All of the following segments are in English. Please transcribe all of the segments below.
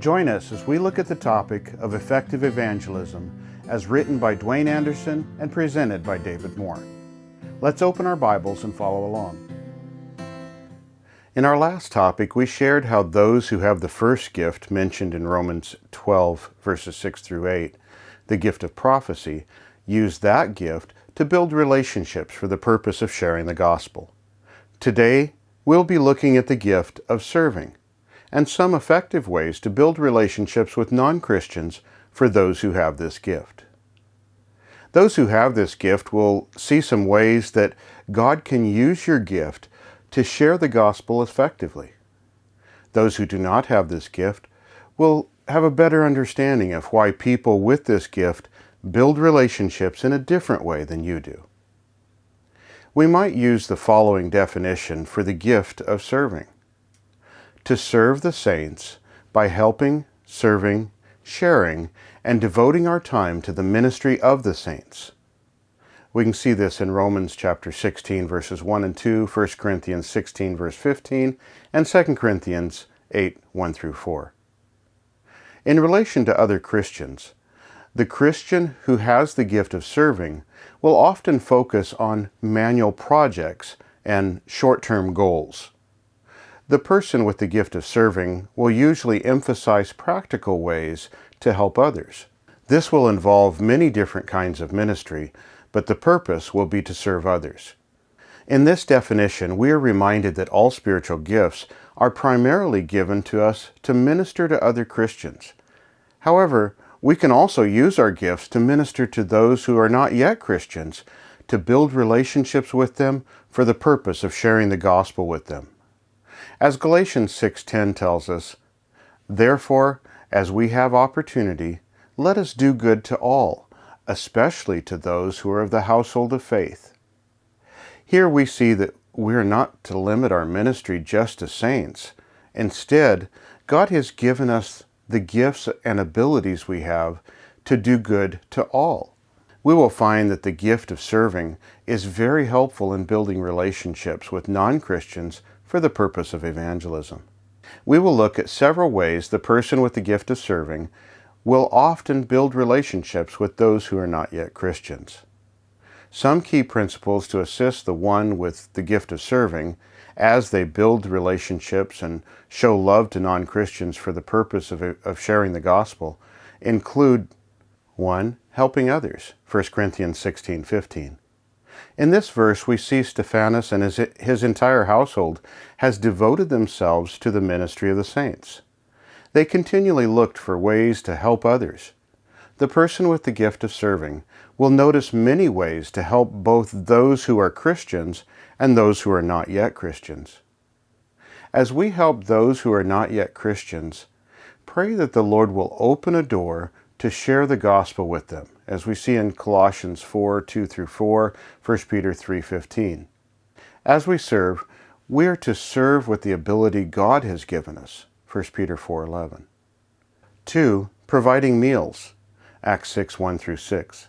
Join us as we look at the topic of effective evangelism as written by Dwayne Anderson and presented by David Moore. Let's open our Bibles and follow along. In our last topic, we shared how those who have the first gift mentioned in Romans 12, verses 6 through 8, the gift of prophecy, use that gift to build relationships for the purpose of sharing the gospel. Today, we'll be looking at the gift of serving and some effective ways to build relationships with non-Christians for those who have this gift. Those who have this gift will see some ways that God can use your gift to share the gospel effectively. Those who do not have this gift will have a better understanding of why people with this gift build relationships in a different way than you do. We might use the following definition for the gift of serving: to serve the saints by helping, serving, sharing, and devoting our time to the ministry of the saints. We can see this in Romans chapter 16, verses 1 and 2, 1 Corinthians 16, verse 15, and 2 Corinthians 8, 1 through 4. In relation to other Christians, the Christian who has the gift of serving will often focus on manual projects and short-term goals. The person with the gift of serving will usually emphasize practical ways to help others. This will involve many different kinds of ministry, but the purpose will be to serve others. In this definition, we are reminded that all spiritual gifts are primarily given to us to minister to other Christians. However, we can also use our gifts to minister to those who are not yet Christians, to build relationships with them for the purpose of sharing the gospel with them. As Galatians 6:10 tells us, "Therefore, as we have opportunity, let us do good to all, especially to those who are of the household of faith." Here we see that we are not to limit our ministry just to saints. Instead, God has given us the gifts and abilities we have to do good to all. We will find that the gift of serving is very helpful in building relationships with non-Christians for the purpose of evangelism. We will look at several ways the person with the gift of serving will often build relationships with those who are not yet Christians. Some key principles to assist the one with the gift of serving as they build relationships and show love to non-Christians for the purpose of sharing the gospel include 1. Helping others, 1 Corinthians 16:15. In this verse, we see Stephanas and his entire household has devoted themselves to the ministry of the saints. They continually looked for ways to help others. The person with the gift of serving will notice many ways to help both those who are Christians and those who are not yet Christians. As we help those who are not yet Christians, pray that the Lord will open a door to share the gospel with them, as we see in Colossians 4:2 through 4, 1 Peter 3:15. As we serve, we are to serve with the ability God has given us, 1 Peter 4:11. 2. Providing meals, Acts 6:1 through 6.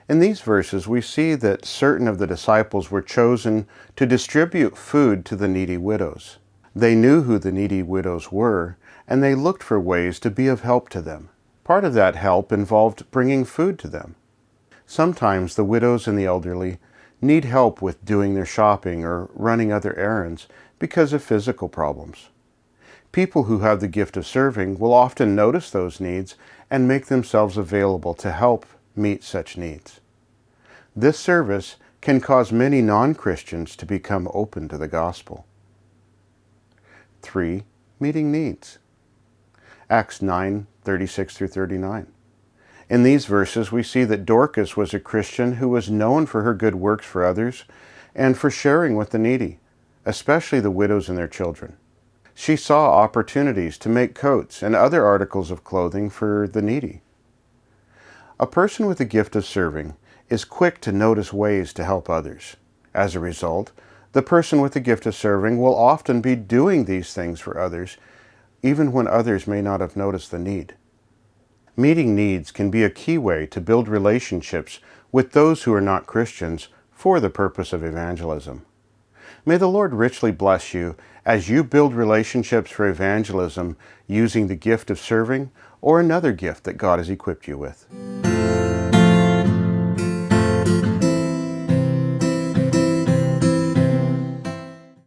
In these verses, we see that certain of the disciples were chosen to distribute food to the needy widows. They knew who the needy widows were, and they looked for ways to be of help to them. Part of that help involved bringing food to them. Sometimes the widows and the elderly need help with doing their shopping or running other errands because of physical problems. People who have the gift of serving will often notice those needs and make themselves available to help meet such needs. This service can cause many non-Christians to become open to the gospel. 3. Meeting needs. Acts 9:36 through 39. In these verses, we see that Dorcas was a Christian who was known for her good works for others and for sharing with the needy, especially the widows and their children. She saw opportunities to make coats and other articles of clothing for the needy. A person with the gift of serving is quick to notice ways to help others. As a result, the person with the gift of serving will often be doing these things for others, even when others may not have noticed the need. Meeting needs can be a key way to build relationships with those who are not Christians for the purpose of evangelism. May the Lord richly bless you as you build relationships for evangelism using the gift of serving or another gift that God has equipped you with.